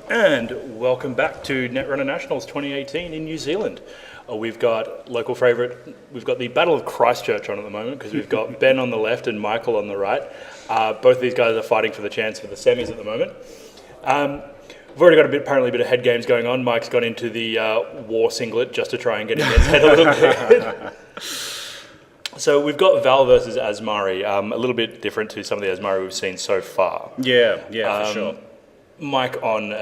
And welcome back to Netrunner Nationals 2018 in New Zealand. We've got local favourite, we've got the Battle of Christchurch on at the moment because we've got Ben on the left and Michael on the right. Both of these guys are fighting for the chance for the semis at the moment. We've already got apparently a bit of head games going on. Mike's got into the war singlet just to try and get in his head a little bit. So we've got Val versus Azmari, a little bit different to some of the Azmari we've seen so far. Yeah, for sure. Mike on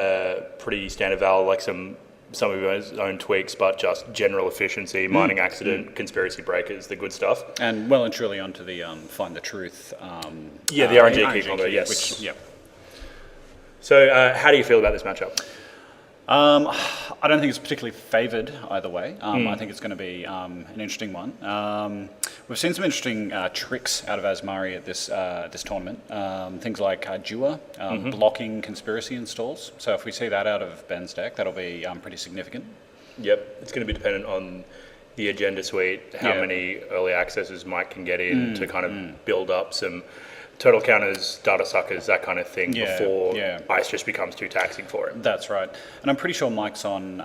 pretty standard Val, like some of his own tweaks, but just general efficiency, mining accident, conspiracy breakers, the good stuff. And well and truly onto the Find the Truth. The RNG key combo, yes. Which, So how do you feel about this matchup? I don't think it's particularly favoured either way. I think it's going to be an interesting one. We've seen some interesting tricks out of Azmari at this tournament. Things like Dua, blocking conspiracy installs. So if we see that out of Ben's deck, that'll be pretty significant. Yep, it's going to be dependent on the agenda suite, how many early accesses Mike can get in to kind of build up some total counters, data suckers, that kind of thing before ice just becomes too taxing for him. That's right. And I'm pretty sure Mike's on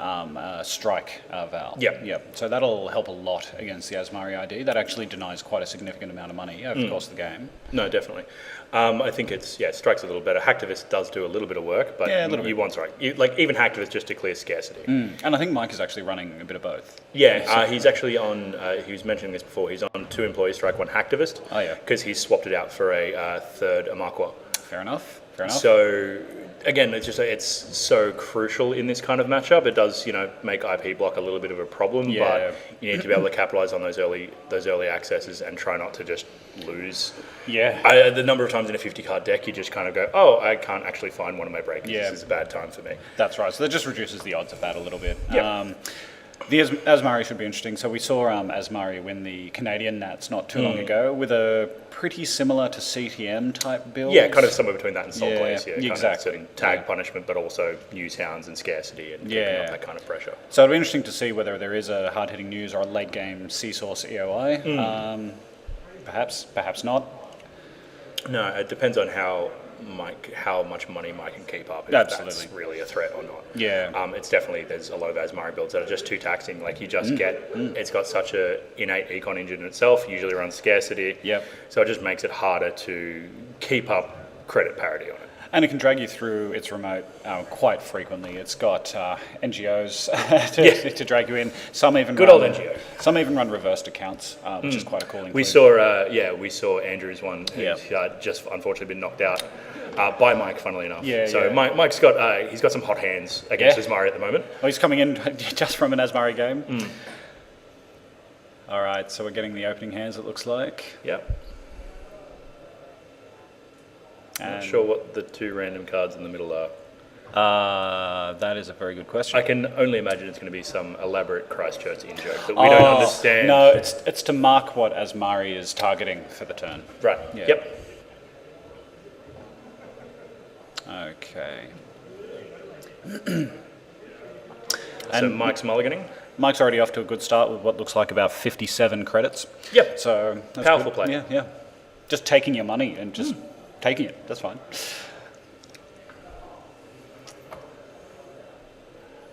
strike Val. Yep. So that'll help a lot against the Azmari ID. That actually denies quite a significant amount of money over the course of the game. No, definitely. I think strike's a little better. Hacktivist does do a little bit of work, but you want strike. Even Hacktivist just to clear scarcity. And I think Mike is actually running a bit of both. He's actually on, he was mentioning this before, he's on 2 employee strike, 1 Hacktivist. Oh, yeah. Because he's swapped it out for a third Amakwa. Fair enough. So, again, it's so crucial in this kind of matchup. It does, make IP block a little bit of a problem, but you need to be able to capitalise on those early accesses and try not to just lose. Yeah. The number of times in a 50-card deck, you just kind of go, oh, I can't actually find one of my breakers. Yeah. This is a bad time for me. That's right. So that just reduces the odds of that a little bit. Yep. The Azmari should be interesting. So we saw Azmari win the Canadian Nats not too long ago with a pretty similar to CTM type build. Yeah, kind of somewhere between that and Soul Place. Exactly. Tag punishment, but also news hounds and scarcity and keeping up that kind of pressure. So it'll be interesting to see whether there is a hard-hitting news or a late game C-Source EOI. Perhaps not. No, it depends on how much money Mike can keep up, if that's really a threat or not. Yeah. It's definitely, there's a lot of Azmari builds that are just too taxing. Like you just it's got such a innate econ engine in itself, usually runs scarcity. Yep. So it just makes it harder to keep up credit parity on it. And it can drag you through its remote quite frequently. It's got NGOs to drag you in. Some even Good old NGO. Some even run reversed accounts, which is quite a cool include. We saw Andrew's one. Who's just unfortunately been knocked out by Mike, funnily enough. Mike's got he's got some hot hands against Azmari at the moment. Oh, he's coming in just from an Azmari game. All right, so we're getting the opening hands. It looks like. Yep. Not sure what the 2 random cards in the middle are. That is a very good question. I can only imagine it's going to be some elaborate Christchurch in-joke that we don't understand. No, it's to mark what Azmari is targeting for the turn. Right, yep. Okay. So Mike's mulliganing? Mike's already off to a good start with what looks like about 57 credits. Yep. So that's powerful good. play. Yeah. Just taking your money and just taking it. That's fine.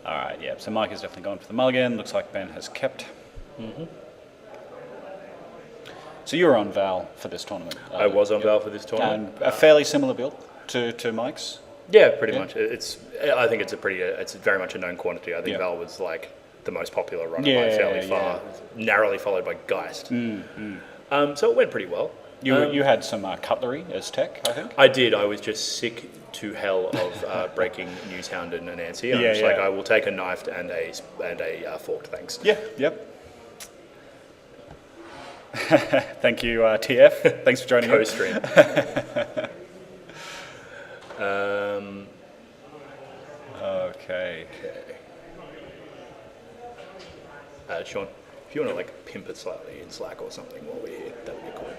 All right, so Mike is definitely going for the mulligan. Looks like Ben has kept. So you were on Val for this tournament. I was on Val for this tournament. And a fairly similar build to Mike's? Yeah, pretty much. I think it's very much a known quantity. I think Val was like the most popular runner by fairly far, narrowly followed by Geist. So it went pretty well. You had some cutlery as tech, I think? I did. I was just sick to hell of breaking Newshound and Nancy. I'm just like, I will take a knifed and a forked, thanks. Yep. Thank you, TF. Thanks for joining us. Co-stream. Okay. Sean, if you want to pimp it slightly in Slack or something while we're here, that would be cool.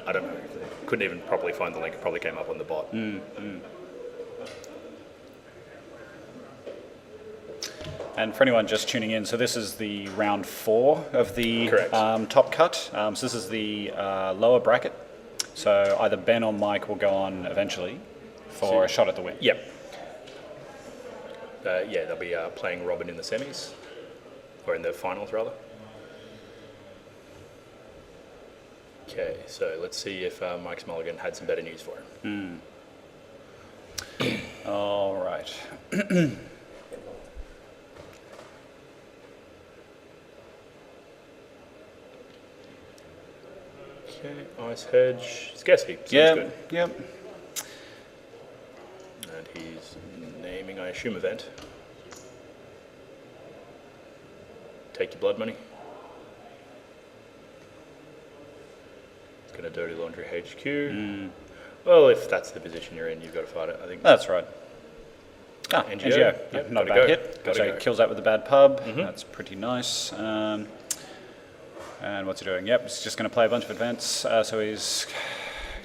I don't know. Couldn't even properly find the link. It probably came up on the bot. And for anyone just tuning in, so this is the round 4 of the top cut. So this is the lower bracket. So either Ben or Mike will go on eventually for a shot at the win. Yep. they'll be playing Robin in the semis, or in the finals rather. Okay, so let's see if Mike's Mulligan had some better news for him. All right. Okay, Ice Hedge, Scarcity, seems Yeah. good. Yep. And he's naming, I assume, event. Take your blood money. It's going to Dirty Laundry HQ. Well, if that's the position you're in, you've got to fight it, I think. That's right. NGO. Yep, Not a gotta bad go. hit. Gotta So go. he kills that with a bad pub. That's pretty nice. And what's he doing? Yep, he's just going to play a bunch of events. So he's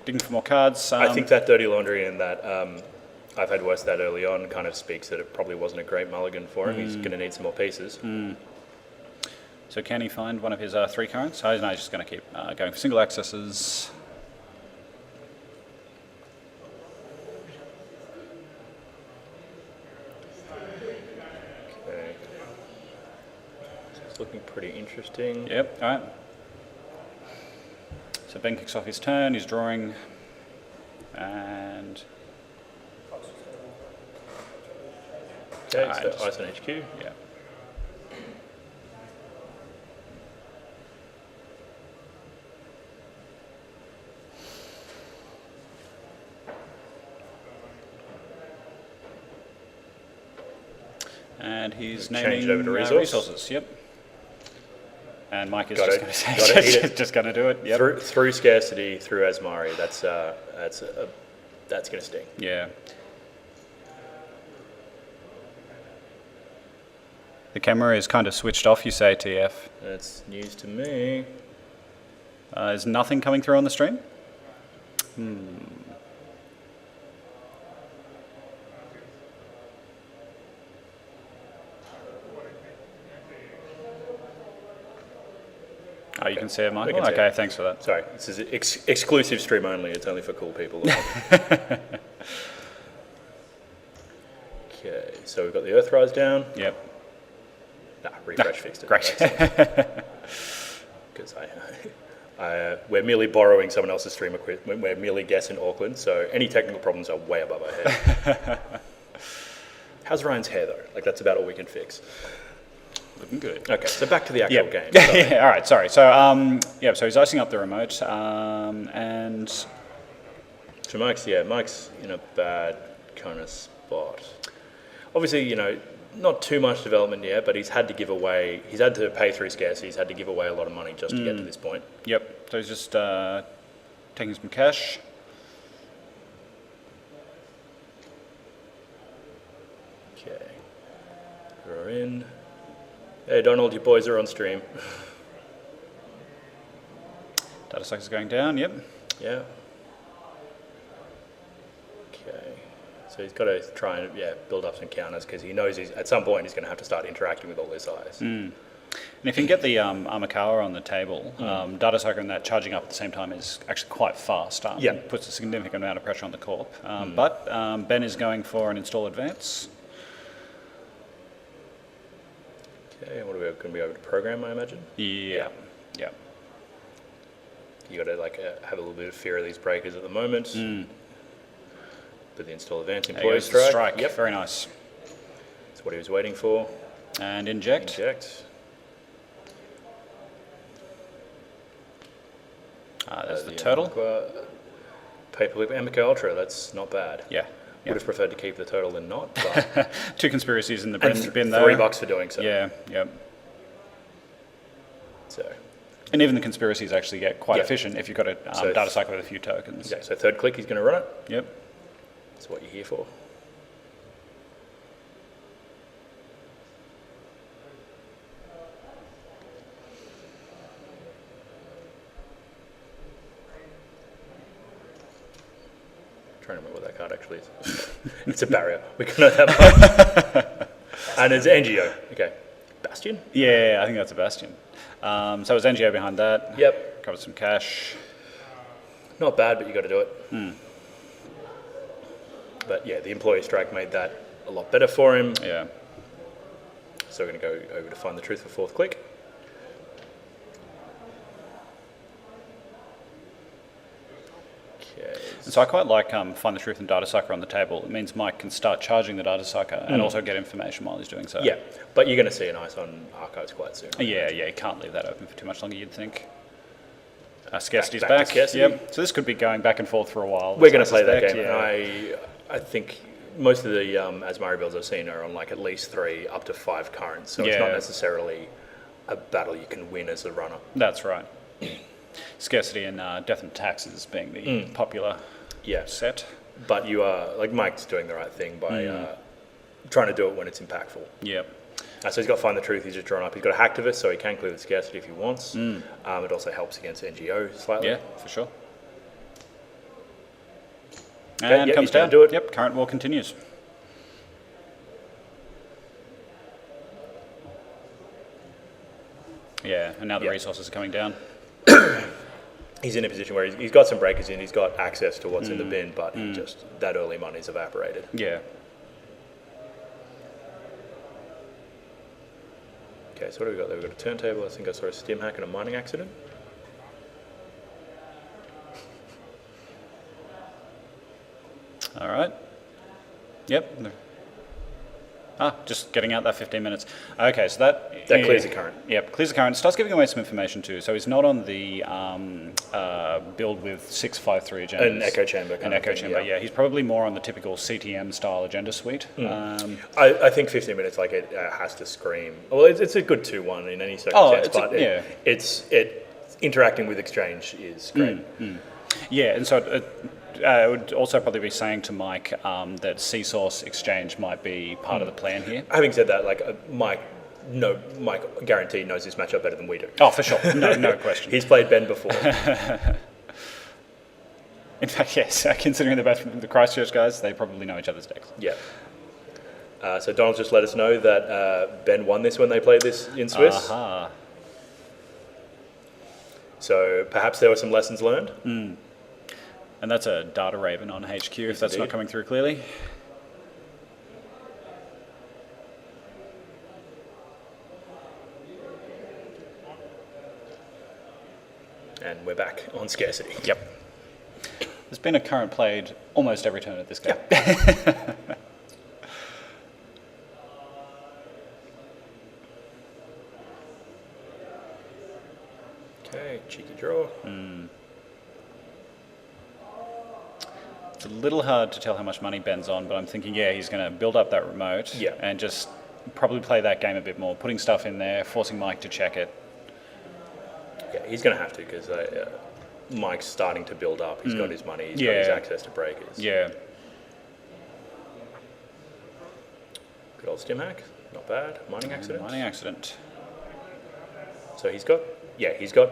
digging for more cards. I think that Dirty Laundry and that I've had worse that early on kind of speaks that it probably wasn't a great mulligan for him. He's going to need some more pieces. So can he find one of his 3 currents? Oh, no, he's just going to keep going for single accesses. Okay. So it's looking pretty interesting. Yep, all right. So Ben kicks off his turn, he's drawing, and... Okay, Alright. so Ice on HQ. Yeah. And he's Change naming over to resource. resources, yep. And Mike is Gotta- just going to say, gotta eat it. just going to do it, yep. Through Scarcity, through Azmari, that's going to sting. Yeah. The camera is kind of switched off, you say, TF. That's news to me. Is nothing coming through on the stream? Oh, you can see it, Michael? can see Okay, it. thanks for that. Sorry, this is exclusive stream only. It's only for cool people. Okay, so we've got the Earthrise down. Yep. Refresh fixed it. Great. Because we're merely borrowing someone else's stream equipment. We're merely guests in Auckland, so any technical problems are way above our head. How's Ryan's hair though? Like that's about all we can fix. Looking good. Okay, so back to the actual game. Yeah, all right, sorry. So, so he's icing up the remote, and... So Mike's in a bad kind of spot. Obviously, not too much development yet, but he's had to pay through Scarcity, he's had to give away a lot of money just to get to this point. Yep, so he's just taking some cash. Okay, draw in. Hey Donald, your boys are on stream. Data cycle's going down, yep. Yeah. Okay. So he's got to try and build up some counters because he knows at some point he's going to have to start interacting with all this eyes. And if you can get the Amakawa on the table, data cycle and that charging up at the same time is actually quite fast. It puts a significant amount of pressure on the corp. But Ben is going for an install advance. Okay, what are we going to be able to program, I imagine? Yeah. You got to have a little bit of fear of these breakers at the moment. But the install advance There employee goes the strike. strike. Very nice. That's what he was waiting for. And inject. Inject. There's the turtle. Paperclip Amica Ultra. That's not bad. Yeah. Would have preferred to keep the turtle than not. But 2 conspiracies in the and bin there. $3 for doing so. Yeah. So. And even the conspiracies actually get quite Yeah. efficient if you've got a So data cycle with a few tokens. Okay, so third click, he's going to run it. Yep. That's what you're here for. Trying to remember what that card actually is. It's a barrier. We can know that much. And it's NGO. Okay. Bastion? Yeah, I think that's a Bastion. So it's NGO behind that. Yep. Covered some cash. Not bad, but you got to do it. But yeah, the employee strike made that a a lot better for him. Yeah. So we're going to go over to Find the Truth for fourth click. Okay. And so I quite like Find the Truth and Data Sucker on the table. It means Mike can start charging the Data Sucker and also get information while he's doing so. Yeah, but you're going to see an ice on archives quite soon. Yeah, you can't leave that open for too much longer, you'd think. Scarcity's back back. to Scarcity. Yep. So this could be going back and forth for a while. We're going to play that game. Yeah. I think most of the Azmari builds I've seen are on like at least 3 up to 5 currents, so it's not necessarily a battle you can win as a runner. That's right. Scarcity and Death and Taxes being the popular set. But you are, like Mike's doing the right thing by trying to do it when it's impactful. Yep. So he's got Find the Truth, he's just drawn up. He's got a Hacktivist, so he can clear the Scarcity if he wants. It also helps against NGO slightly. Yeah, for sure. Okay, And comes down. Do it. Yep, current war continues. Yeah, and now the resources are coming down. He's in a position where he's got some breakers in, he's got access to what's in the bin, but just that early money's evaporated. Yeah. Okay, so what have we got there? We've got a turntable, I think I saw a stim hack and a mining accident. All right. Yep. Just getting out that 15 minutes. Okay, so that clears the current. Yep, clears the current. Starts giving away some information too. So he's not on the build with 653 agendas. An echo chamber. An echo chamber, yeah. He's probably more on the typical CTM style agenda suite. I think 15 minutes, like it has to scream. Well, it's a good 2-1 in any circumstance, it's interacting with exchange is great. Yeah, and so I would also probably be saying to Mike that C-Source exchange might be part of the plan here. Having said that, like Mike guaranteed knows this matchup better than we do. Oh, for sure. No question. He's played Ben before. In fact, yes, considering they're both the Christchurch guys, they probably know each other's decks. Yeah. So Donald just let us know that Ben won this when they played this in Swiss. So perhaps there were some lessons learned. And that's a data raven on HQ if that's not coming through clearly. And we're back on Scarcity. Yep. There's been a current played almost every turn at this game. Okay, cheeky draw. It's a little hard to tell how much money Ben's on, but I'm thinking, he's going to build up that remote and just probably play that game a bit more, putting stuff in there, forcing Mike to check it. Yeah, he's going to have to because Mike's starting to build up. He's got his money, he's got his access to breakers. Yeah. Good old stim hack, not bad. Mining accident. Mining accident. So he's got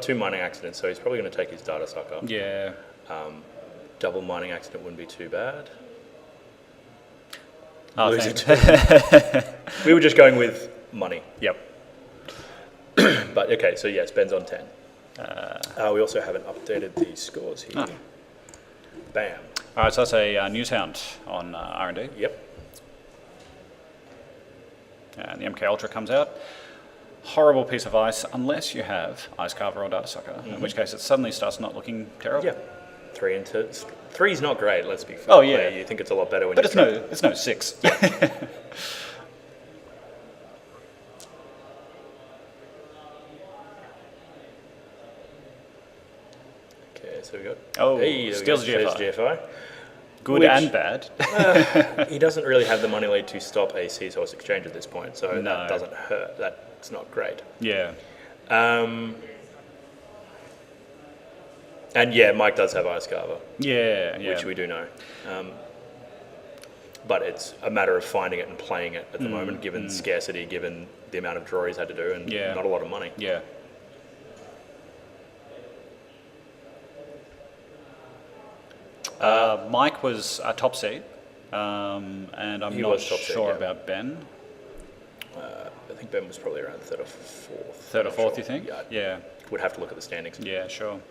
2 mining accidents, so he's probably going to take his data sucker. Yeah. Double mining accident wouldn't be too bad. Oh, we were just going with money. Yep. But okay, so yes, Ben's on 10. We also haven't updated the scores here. Bam. All right, so that's a Newshound on R&D. Yep. And the MK Ultra comes out. Horrible piece of ice, unless you have Ice Carver or Data Sucker, in which case it suddenly starts not looking terrible. Yeah. 3 into 3 is not great. Let's be fair. Oh yeah. You think it's a lot better when. But it's no 6. Okay, so we got. Steals GFI. Good Which, and bad. He doesn't really have the money lead to stop a C-Source exchange at this point, so that doesn't hurt. That's not great. Yeah. And Mike does have Ice Carver. Yeah. Which we do know. But it's a matter of finding it and playing it at the moment, given scarcity, given the amount of draw he's had to do, and not a lot of money. Yeah. Mike was a top seed, and I'm not sure about Ben. I think Ben was probably around third or fourth. Third or fourth, you think? Yeah. Would have to look at the standings. Yeah, sure.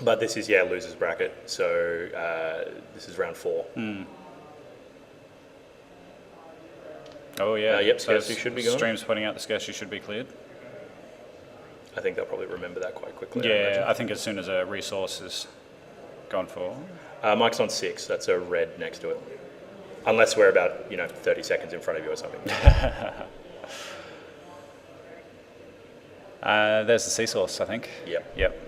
But this is, losers bracket, so this is round 4. Oh yeah. Yep, Those scarcity should be gone. Streams pointing out the scarcity should be cleared. I think they'll probably remember that quite quickly. Yeah, I think as soon as a resource is gone for. Mike's on 6. That's a red next to it. Unless we're about 30 seconds in front of you or something. There's the sea source, I think. Yep.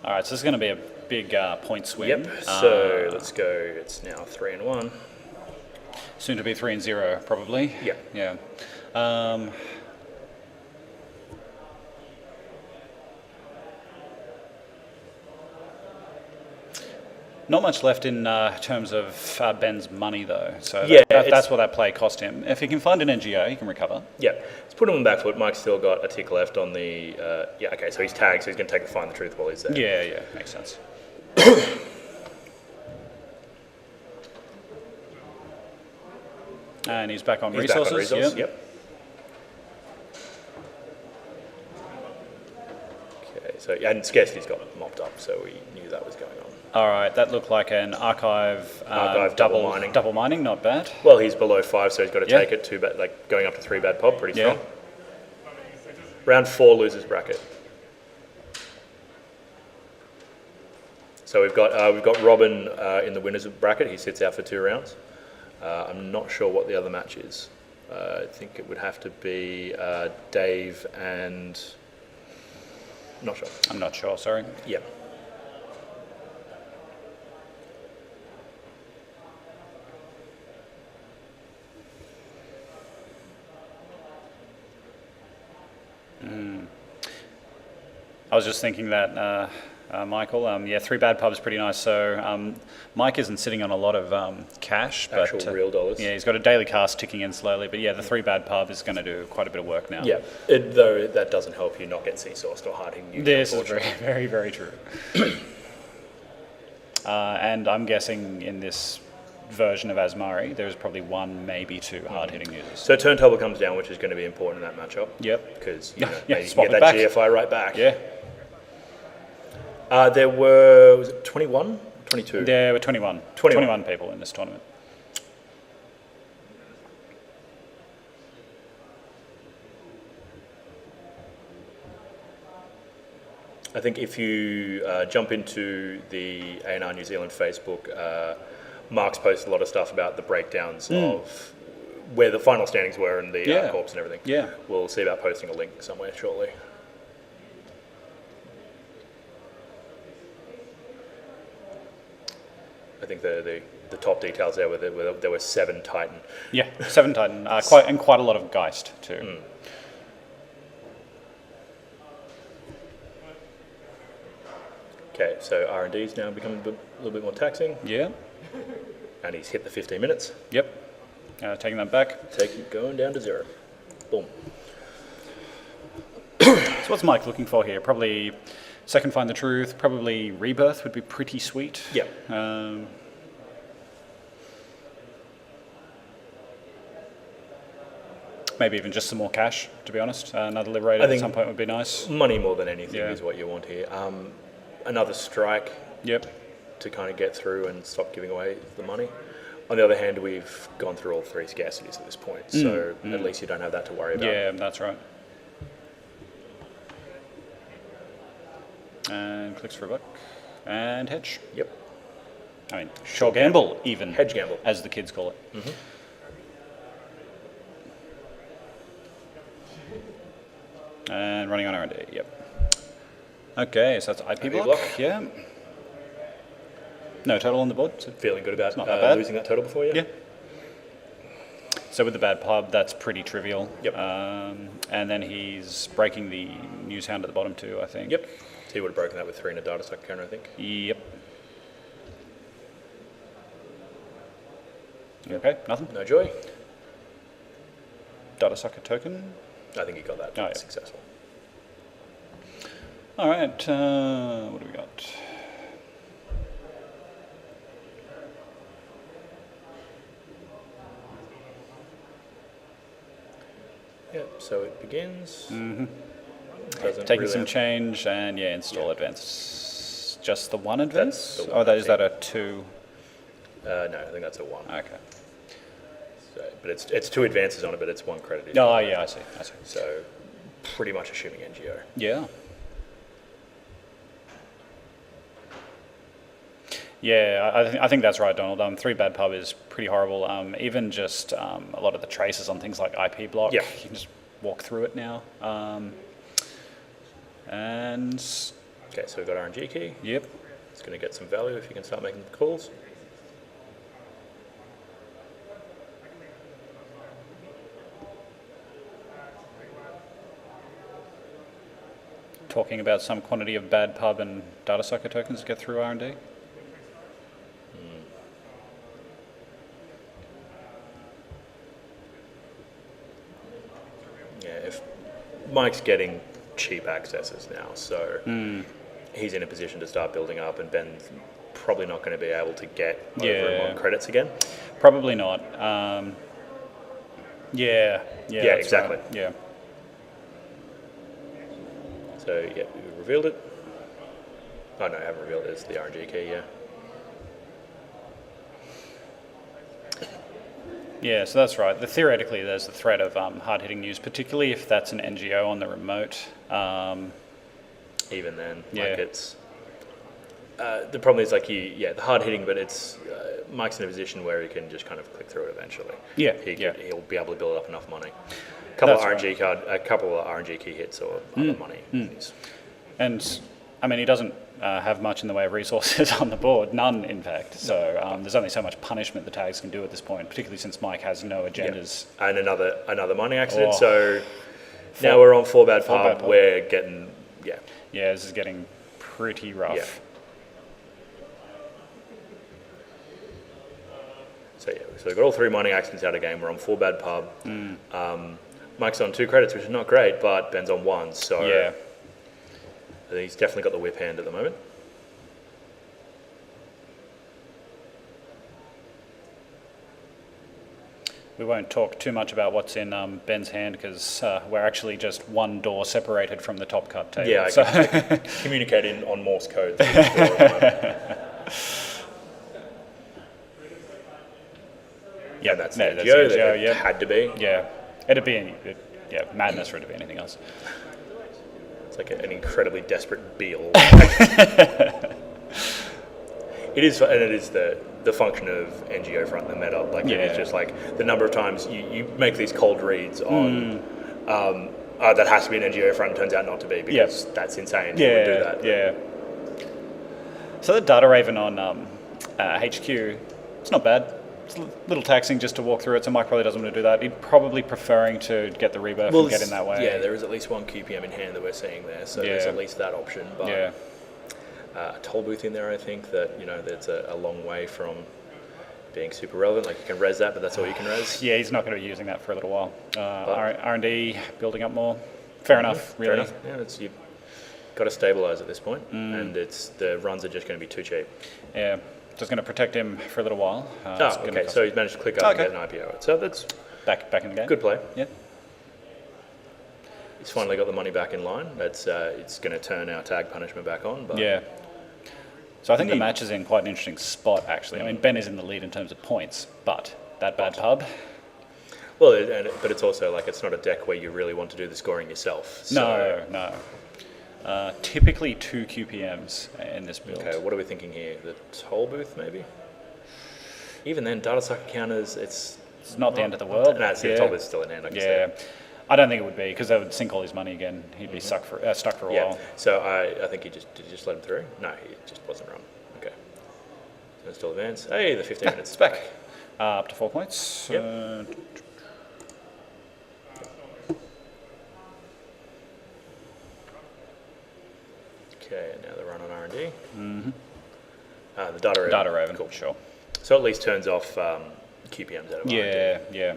All right, so this is going to be a big point swing. Yep. So let's go. It's now 3 and 1. Soon to be 3 and 0, probably. Yeah. Not much left in terms of Ben's money, though. So Yeah, that's what that play cost him. If he can find an NGO, he can recover. Yeah. Let's put him on the back foot. Mike's still got a tick left on the. Okay. So he's tagged. So he's going to take the find the truth while he's there. Yeah, makes sense. And he's back on resources. Yep. Okay. So and scarcity's got mopped up, so we knew that was going on. All right, that looked like an archive double mining, not bad. Well, he's below 5, so he's got to take it 2 bad, like going up to 3 bad pop, pretty strong. Round 4 loses bracket. So we've got Robin in the winners bracket. He sits out for 2 rounds. I'm not sure what the other match is. I think it would have to be Dave and. Not sure. I'm not sure. Sorry. Yeah. I was just thinking that, Michael, 3 bad pub is pretty nice. So Mike isn't sitting on a lot of cash. Actual real dollars. Yeah, he's got a daily cast ticking in slowly. But yeah, the 3 bad pub is going to do quite a bit of work now. Yeah, though that doesn't help you not get sea-sourced or hard-hitting you. This is very, very, very true. And I'm guessing in this version of Azmari, there's probably 1, maybe 2 hard-hitting users. So turntable comes down, which is going to be important in that matchup. Yep. Because Yeah, maybe you swap can it get that back. GFI right back. Yeah. There were, was it 21? 22? There were 21 people in this tournament. I think if you jump into the ANR New Zealand Facebook, Mark's posted a lot of stuff about the breakdowns of where the final standings were and the corps and everything. Yeah. We'll see about posting a link somewhere shortly. I think the top details there were there were 7 Titan. Yeah, 7 Titan, quite a lot of Geist too. Okay, so R&D is now becoming a little bit more taxing, Yeah. and he's hit the 15 minutes. Yep. Taking that back. Going down to 0. Boom. So what's Mike looking for here? Probably second Find the Truth. Probably Rebirth would be pretty sweet. Yeah. Maybe even just some more cash, to be honest. Another Liberator at some point would be nice. Money more than anything is what you want here. Another strike to kind of get through and stop giving away the money. On the other hand, we've gone through all 3 scarcities at this point, so at least you don't have that to worry about. Yeah, that's right. And clicks for a buck. And hedge. Yep. I mean, sure gamble even. Hedge gamble. As the kids call it. And running on R&D, yep. Okay, so that's IP block. Yeah. No total on the board. So Feeling good about not that bad. losing that total before, yeah? Yeah. So with the bad pub, that's pretty trivial. Yep. And then he's breaking the news hound at the bottom too, I think. Yep. So he would have broken that with 3 in a data sucker counter, I think. Yep. Okay, nothing. No joy. Data sucker token. I think he got that. Oh, yeah. Successful. All right, what do we got? Yep, so it begins. Taking some change and install advance. Just the one advance? Is that a 2? No, I think that's a 1. Okay. So, but it's 2 advances on it, but it's 1 credit. Oh, yeah, I see. So pretty much assuming NGO. Yeah. Yeah, I think that's right, Donald. 3 bad pub is pretty horrible. Even just a lot of the traces on things like IP block, Yeah. you can just walk through it now. And Okay, so we've got RNG key. yep, It's going to get some value if you can start making the calls. talking about some quantity of bad pub and data sucker tokens to get through R&D. Yeah, if Mike's getting cheap accesses now, so he's in a position to start building up, and Ben's probably not going to be able to get over him on credits again. Probably not. Yeah, that's exactly. right. Yeah. So yeah, we revealed it. Oh no, I haven't revealed it. It's the RNG key. Yeah. Yeah, so that's right. Theoretically, there's the threat of hard-hitting news, particularly if that's an NGO on the remote. Even then, Yeah. like it's the problem is like the hard hitting, but it's Mike's in a position where he can just kind of click through it eventually. Yeah, He'll be able to build up enough money. A couple That's of RNG key hits or other money. And, I mean, he doesn't have much in the way of resources on the board, none, in fact. So there's only so much punishment the tags can do at this point, particularly since Mike has no agendas. Yeah. And another mining accident. Oh. So now we're on 4 bad pub. bad pub. We're getting Yeah, this is getting pretty rough. Yeah. So we've got all 3 mining accidents out of game. We're on 4 bad pub. Mike's on 2 credits, which is not great, but Ben's on 1. So Yeah. I think he's definitely got the whip hand at the moment. We won't talk too much about what's in Ben's hand because we're actually just 1 door separated from the top cut table. Yeah, so I can communicate on Morse code. Yeah, that's the that's NGO. the NGO, It yeah. had to be. Yeah, madness for it to be anything else. It's like an incredibly desperate Beal. It is the function of NGO front the meta. Like it's just like the number of times you make these cold reads on that has to be an NGO front, and turns out not to be because that's insane. Who would do that? Yeah. So the data raven on HQ, it's not bad. It's a little taxing just to walk through it, so Mike probably doesn't want to do that. He'd probably preferring to get the rebirth and get in that way. Yeah, there is at least 1 QPM in hand that we're seeing there, so there's at least that option. But a toll booth in there, I think that that's a long way from being super relevant. Like you can res that, but that's all you can res. Yeah, he's not going to be using that for a little while. R&D building up more. Fair enough, really. Fair enough. Yeah, you've got to stabilise at this point, and the runs are just going to be too cheap. Yeah. Just going to protect him for a little while. Okay, so he's managed to click up and get an IPO. So that's back in the game. Good play. Yeah. He's finally got the money back in line. It's going to turn our tag punishment back on. But yeah. So I think the match is in quite an interesting spot, actually. I mean, Ben is in the lead in terms of points, but that bad pub. Well, but it's also like it's not a deck where you really want to do the scoring yourself. So. No. Typically 2 QPMs in this build. Okay, what are we thinking here? The toll booth, maybe? Even then, data sucker counters, it's not the end of the world. No, the toll booth's still in hand, I can see. I don't think it would be, because that would sink all his money again. He'd be stuck for a while. So I think did you just let him through? No, he just wasn't run. Okay. So it's still advance. Hey, the 15 minutes is back. Up to 4 points. Yep. Okay, now the run on R&D. The data raven. Data raven, cool. Sure. So at least turns off QPMs out of R&D. Yeah.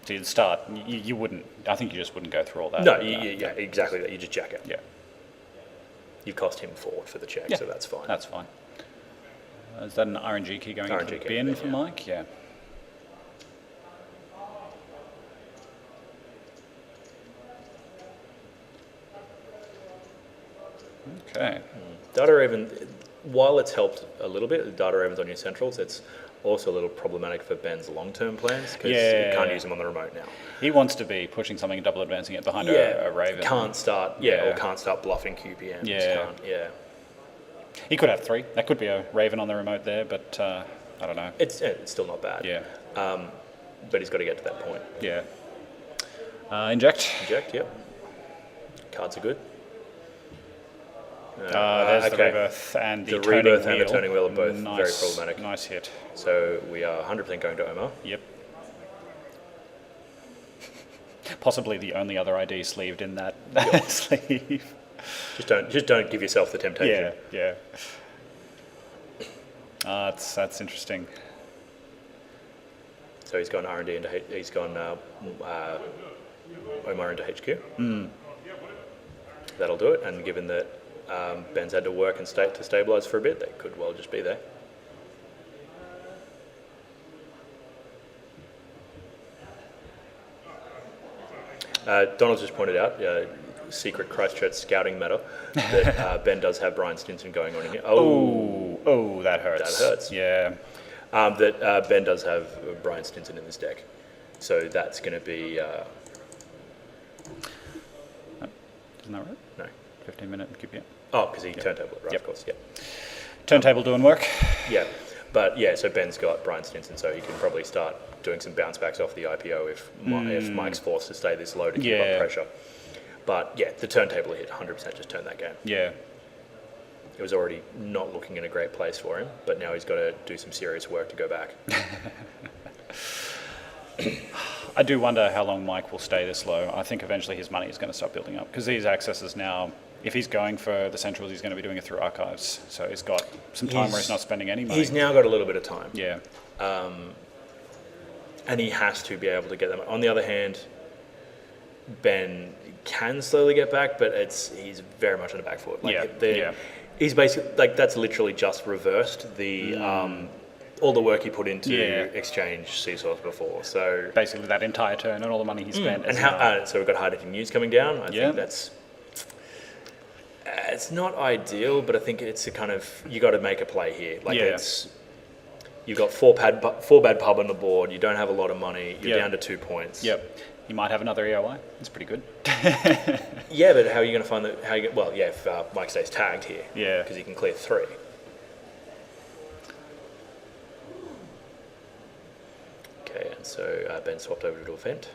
So you'd start, you wouldn't, I think you just wouldn't go through all that. No, exactly that. You just jack it. Yeah. You cost him 4 for the check, so that's fine. That's fine. Is that an RNG key going into the bin for Mike? Yeah. Okay. Data Raven, while it's helped a little bit, the data ravens on your centrals, it's also a little problematic for Ben's long-term plans because you can't use them on the remote now. He wants to be pushing something and double advancing it behind a raven. Can't start, or can't start bluffing QPMs. He could have 3. That could be a raven on the remote there, but I don't know. It's still not bad. Yeah. But he's got to get to that point. Yeah. Inject. Inject, yep. Cards are good. There's the rebirth and the rebirth turning and wheel. The turning wheel are both very problematic. Nice hit. So we are 100% going to Omar. Yep. Possibly the only other ID sleeved in that sleeve. Just don't give yourself the temptation. Yeah. That's interesting. So he's gone R&D into he's gone Omar into HQ. That'll do it. And given that Ben's had to work and to stabilise for a bit, they could well just be there. Donald just pointed out, secret Christchurch scouting matter, that Ben does have Brian Stinson going on in here. Oh, that hurts. That hurts. Yeah. That Ben does have Brian Stinson in this deck. So that's going to be... Isn't that right? No. 15-minute QPM. Oh, because he turntable it, right, Yep. of course, yeah. Turntable doing work. Yeah, but so Ben's got Brian Stinson, so he can probably start doing some bounce backs off the IPO if Mike's forced to stay this low to keep up pressure. But the turntable hit 100% just turned that game. Yeah. It was already not looking in a great place for him, but now he's got to do some serious work to go back. I do wonder how long Mike will stay this low. I think eventually his money is going to start building up because these accesses now, if he's going for the centrals, he's going to be doing it through archives. So he's got some time where he's not spending any money. He's now got a little bit of time. Yeah. And he has to be able to get them. On the other hand, Ben can slowly get back, but he's very much on the back foot. He's basically, that's literally just reversed the all the work he put into exchange C-Source before. So basically that entire turn and all the money he spent. And so we've got hard-hitting news coming down. I think that's... it's not ideal, but I think it's a kind of... you got to make a play here. You've got four bad pub on the board, you don't have a lot of money, you're down to 2 points. Yep. You might have another EOI. That's pretty good. Yeah, but how are you going to find the... if Mike stays tagged here. Yeah. Because he can clear 3. Okay, and so Ben swapped over to a vent.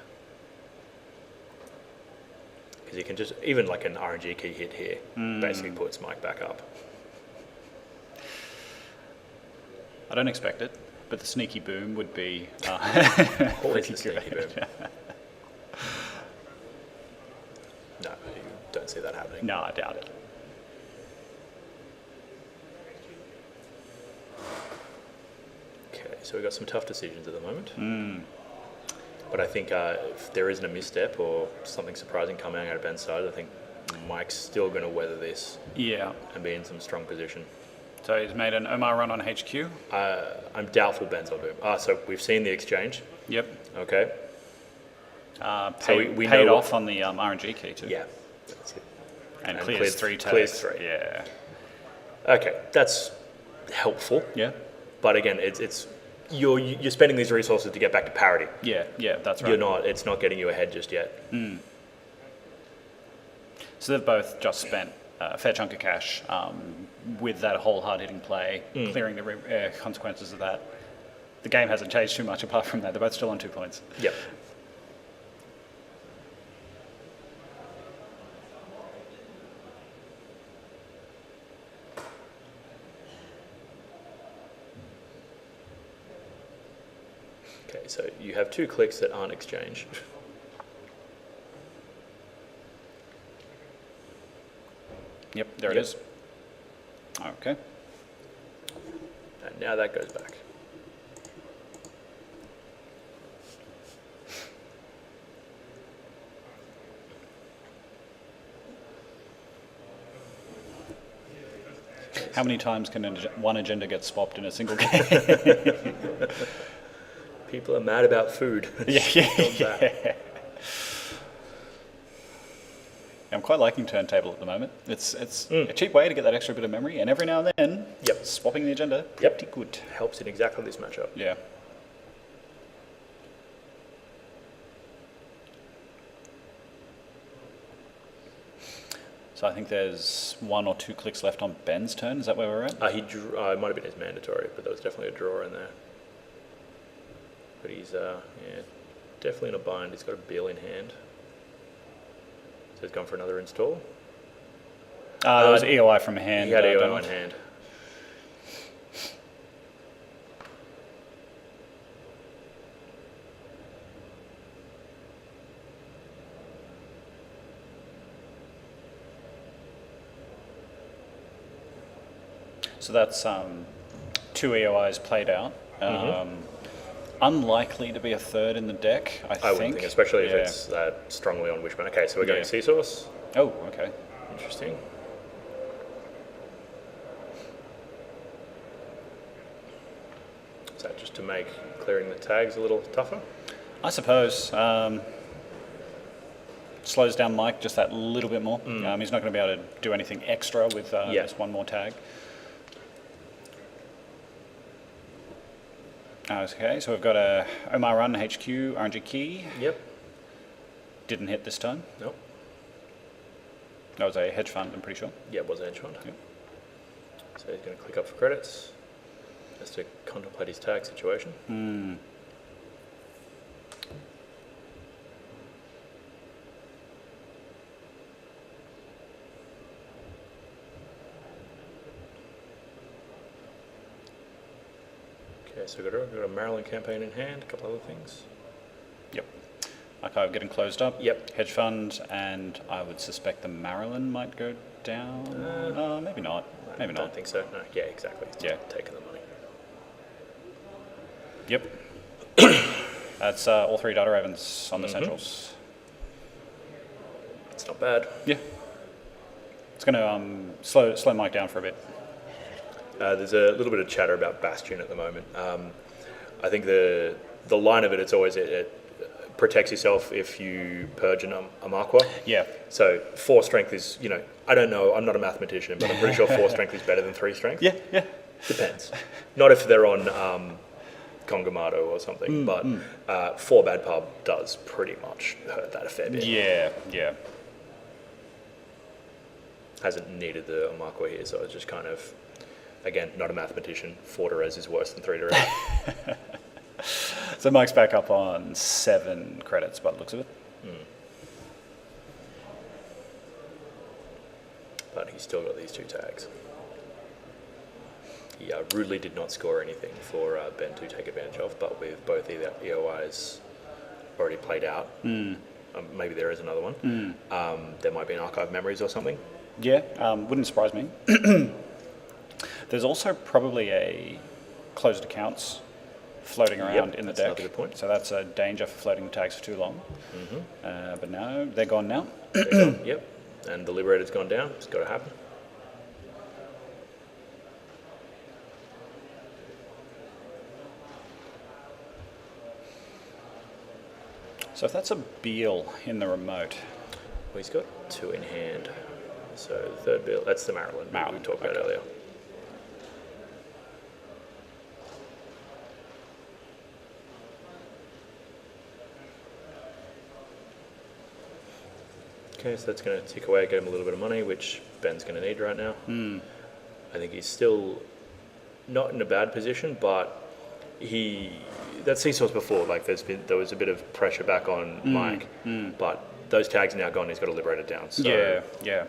Because you can just... even like an RNG key hit here basically puts Mike back up. I don't expect it, but the sneaky boom would be Always pretty the sneaky good. boom. No, you don't see that happening. No, I doubt it. Okay, so we've got some tough decisions at the moment. But I think if there isn't a misstep or something surprising coming out of Ben's side, I think Mike's still going to weather this and be in some strong position. So he's made an Omar run on HQ? I'm doubtful Ben's on boom. So we've seen the exchange. Yep. Okay. We paid off on the RNG key too. Yeah, that's it. And clears 3 tags. Clears 3. Yeah. Okay, that's helpful. Yeah. But again, it's you're spending these resources to get back to parity. Yeah, that's right. It's not getting you ahead just yet. So they've both just spent a fair chunk of cash with that whole hard-hitting play, clearing the consequences of that. The game hasn't changed too much apart from that. They're both still on 2 points. Yep. Okay, so you have 2 clicks that aren't exchanged. Yep, there it is. Okay. And now that goes back. How many times can one agenda get swapped in a single game? People are mad about food. Yeah. I'm quite liking Turntable at the moment. It's a cheap way to get that extra bit of memory, and every now and then, swapping the agenda, pretty good. Helps in exactly this matchup. Yeah. So I think there's 1 or 2 clicks left on Ben's turn. Is that where we're at? He drew, it might have been his mandatory, but there was definitely a draw in there. But he's definitely in a bind. He's got a bill in hand. So he's gone for another install. There was EOI from hand. He had EOI in hand. So that's 2 EOIs played out. Unlikely to be a third in the deck, I wouldn't think, especially if it's strongly on Wishbone. Okay, so we're going Seasource. Oh, okay. Interesting. Is that just to make clearing the tags a little tougher? I suppose. Slows down Mike just that little bit more. He's not going to be able to do anything extra with just one more tag. Okay, so we've got a Omar Run HQ RNG key. Yep. Didn't hit this time. Nope. That was a hedge fund, I'm pretty sure. Yeah, it was a hedge fund. Yep. So he's going to click up for credits. Has to contemplate his tag situation. Okay, so we've got a Maryland campaign in hand, a couple other things. Yep. Archive getting closed up. Yep. Hedge fund, and I would suspect the Maryland might go down. Maybe not. Maybe I not. don't think so. No, yeah, exactly. It's Yeah. taking the money. Yep. That's all 3 Data Ravens on the centrals. It's not bad. Yeah. It's going to slow Mike down for a bit. There's a little bit of chatter about Bastion at the moment. I think the line of it's always it protects yourself if you purge an Amakwa. Yeah. So 4 strength is, I don't know, I'm not a mathematician, but I'm pretty sure 4 strength is better than 3 strength. Yeah, yeah. Depends. Not if they're on Kongamato or something, but 4 bad pub does pretty much hurt that a fair bit. Yeah, yeah. Hasn't needed the Amakwa here, so it's just kind of, again, not a mathematician. 4 to res is worse than 3 to res. So Mike's back up on 7 credits by the looks of it. But he's still got these 2 tags. He rudely did not score anything for Ben to take advantage of, but with both EOIs already played out, maybe there is another one. There might be an archive memories or something. Yeah, wouldn't surprise me. There's also probably a closed accounts floating around in the that's deck. another good point. So that's a danger for floating the tags for too long. But no, they're gone now. Yep, and the Liberator's gone down. It's got to happen. So if that's a Beal in the remote, Well, he's got 2 in hand. So the third bill, that's the Maryland we talked about earlier. Okay, so that's going to tick away, get him a little bit of money, which Ben's going to need right now. I think he's still not in a bad position, but that Seasaw's before, like there was a bit of pressure back on Mike, but those tags are now gone. He's got to liberate it down. So yeah.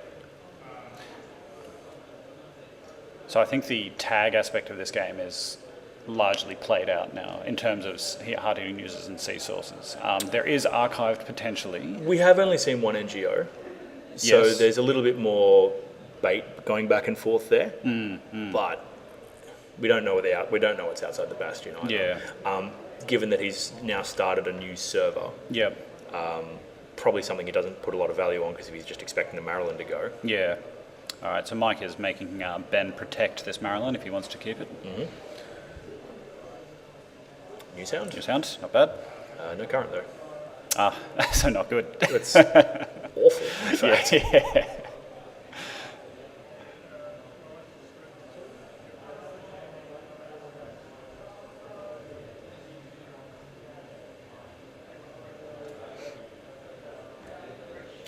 So I think the tag aspect of this game is largely played out now in terms of hard-hitting users and C sources. There is archived potentially. we have only seen 1 NGO, so Yes. there's a little bit more bait going back and forth there, but we don't know we don't know what's outside the Bastion either. Yeah. Given that he's now started a new server, Yep. probably something he doesn't put a lot of value on because he's just expecting the Maryland to go. Yeah. All right. So Mike is making Ben protect this Maryland if he wants to keep it. New sound? New sound, not bad. No current though. So not good. It's awful. awful, in fact. Yeah.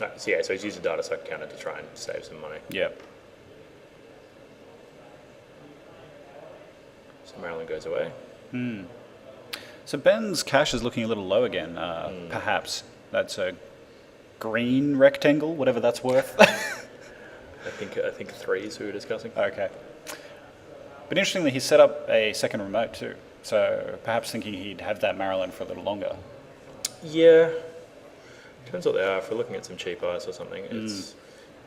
Right, so yeah, so he's used a data cycle counter to try and save some money. Yep. So Maryland goes away. So Ben's cash is looking a little low again. Perhaps that's a green rectangle, whatever that's worth. I think threes we were discussing. Okay. But interestingly, he set up a second remote too. So perhaps thinking he'd have that Maryland for a little longer. Yeah. Depends what they are. If we're looking at some cheap ice or something, it's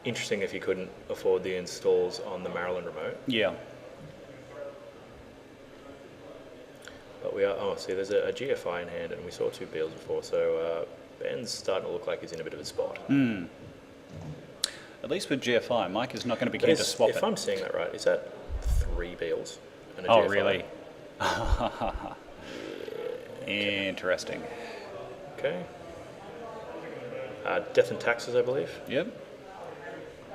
interesting if you couldn't afford the installs on the Maryland remote. Yeah. But we are, see, there's a GFI in hand, and we saw 2 Beals before, so Ben's starting to look like he's in a bit of a spot. At least with GFI, Mike is not going to be keen to swap if it. I'm seeing that right, is that 3 Beals and a Oh, GFI? really? Interesting. Okay. Death and taxes, I believe. Yep.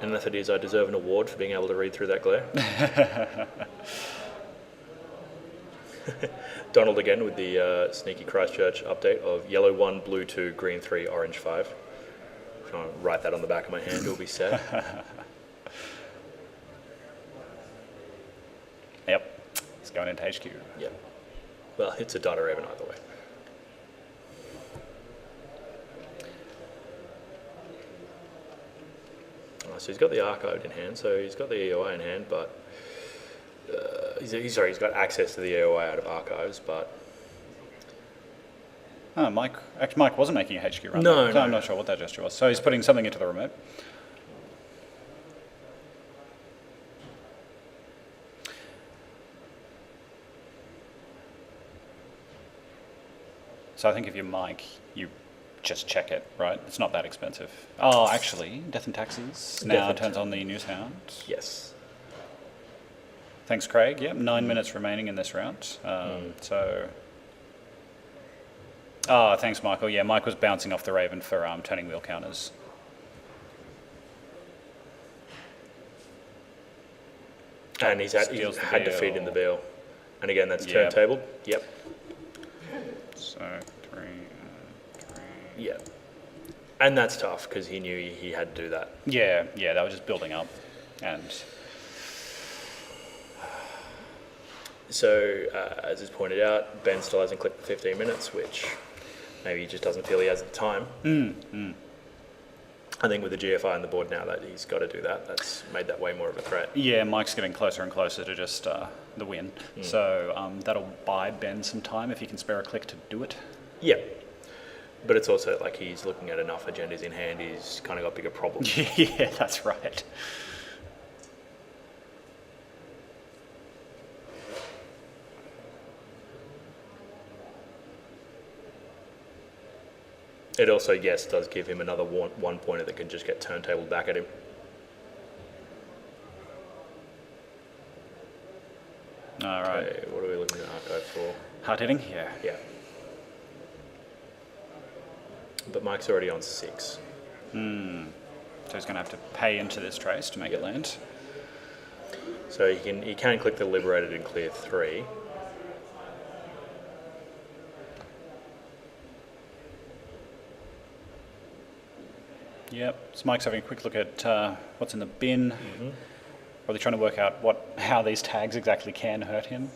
And the method is I deserve an award for being able to read through that glare. Donald again with the sneaky Christchurch update of yellow 1, blue 2, green 3, orange 5. If I want to write that on the back of my hand, it'll be sad. Yep. It's going into HQ. Yeah. Well, it's a data raven either way. So he's got the archived in hand, so he's got the EOI in hand, but he's got access to the EOI out of archives, but... Oh, Mike wasn't making a HQ run. No, though. no. I'm not sure what that gesture was. So he's putting something into the remote. So I think if you're Mike, you just check it, right? It's not that expensive. Oh, actually, Death and Taxes now and turns on the news hound. Yes. Thanks, Craig. Yep, 9 minutes remaining in this round. So... Oh, thanks, Michael. Yeah, Mike was bouncing off the Raven for turning wheel counters. And he's had to feed in the Beal. And again, that's turntabled. Yep. So, 3. Yeah. And that's tough, because he knew he had to do that. Yeah, that was just building up. And... So, as is pointed out, Ben still hasn't clicked the 15 minutes, which maybe he just doesn't feel he has the time. I think with the GFI on the board now that he's got to do that, that's made that way more of a threat. Yeah, Mike's getting closer and closer to just the win. So that'll buy Ben some time if he can spare a click to do it. Yeah. But it's also like he's looking at enough agendas in hand, he's kind of got bigger problems. Yeah, that's right. It also, yes, does give him another one pointer that can just get turntabled back at him. All right. Okay, what are we looking at archive for? Hard hitting? Yeah. Yeah. But Mike's already on 6. So he's going to have to pay into this trace to make it land. So he can click the liberated and clear 3. Yep. So Mike's having a quick look at what's in the bin. Probably trying to work out how these tags exactly can hurt him.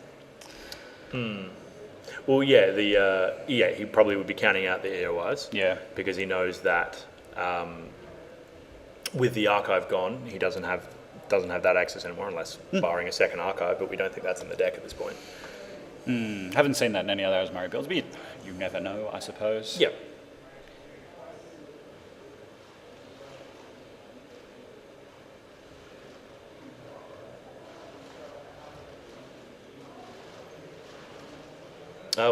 Well, yeah, he probably would be counting out the EOIs. Yeah. Because he knows that with the archive gone, he doesn't have that access anymore, unless barring a second archive. But we don't think that's in the deck at this point. Haven't seen that in any other Azmari builds, but you never know, I suppose. Yeah.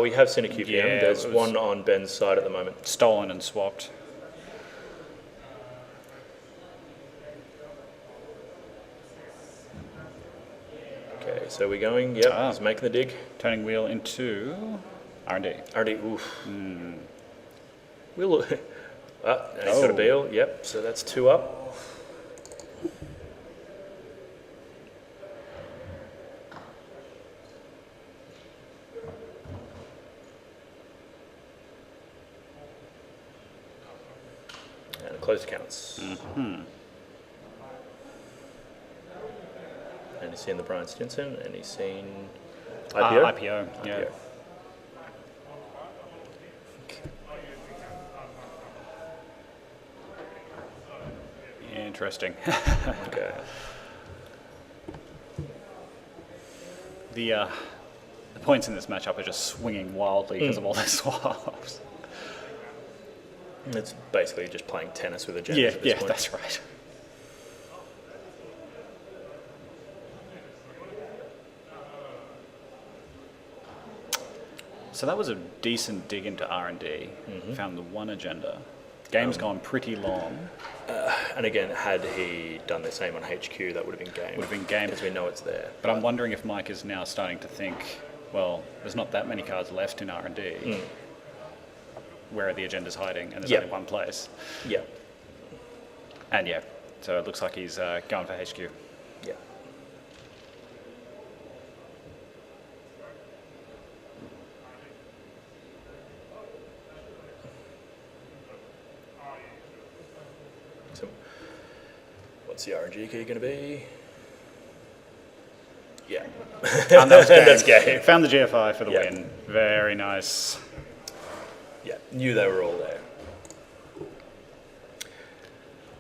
We have seen a QPM. Yeah, There's one on Ben's side at the moment. Stolen and swapped. Okay, so we're going. Yep, he's making the dig. Turning wheel into R&D. Already, oof. We'll And he's got a Beal. Yep, so that's 2 up. And close accounts. And he's seen the Brian Stinson, and he's seen IPO. IPO, yeah. IPO. Interesting. Okay. The points in this matchup are just swinging wildly because of all those swaps. It's basically just playing tennis with agendas Yeah, at this yeah, point. that's right. So that was a decent dig into R&D. Found the one agenda. Game's gone pretty long. And again, had he done the same on HQ, that would have been game. Would have been game. Because we know it's there. But I'm wondering if Mike is now starting to think, well, there's not that many cards left in R&D. Where are the agendas hiding? And there's only one place. Yeah. And yeah, so it looks like he's going for HQ. Yeah. So, what's the RNG key going to be? Yeah. And that was game. That's game. Found the GFI for the Yeah. win. Very nice. Yeah, knew they were all there.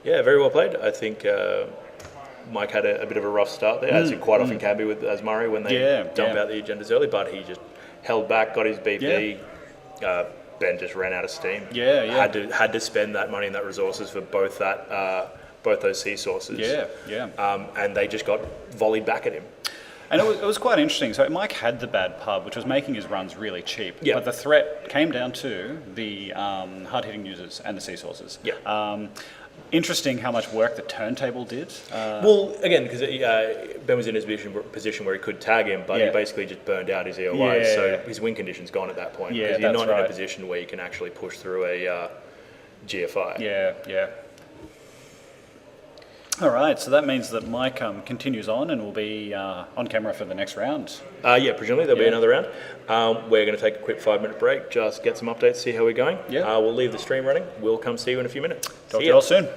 Yeah, very well played. I think Mike had a bit of a rough start there, as it quite often can be with Azmari when they dump out the agendas early, but he just held back, got his BP. Ben just ran out of steam. Yeah, yeah. Had to spend that money and that resources for both those C sources. Yeah, yeah. And they just got volleyed back at him. And it was quite interesting. So Mike had the bad pub, which was making his runs really cheap. Yeah. But the threat came down to the hard-hitting users and the C sources. Yeah. Interesting how much work the turntable did. Well, again, because Ben was in his position where he could tag him, but he basically just burned out his EOI, so his win condition's gone at that point. Yeah, because you're that's not in right. a position where you can actually push through a GFI. Yeah, yeah. All right, so that means that Mike continues on and will be on camera for the next round. Yeah, presumably there'll be another round. We're going to take a quick 5-minute break, just get some updates, see how we're going. Yeah. We'll leave the stream running. We'll come see you in a few minutes. Talk to See you ya. all soon.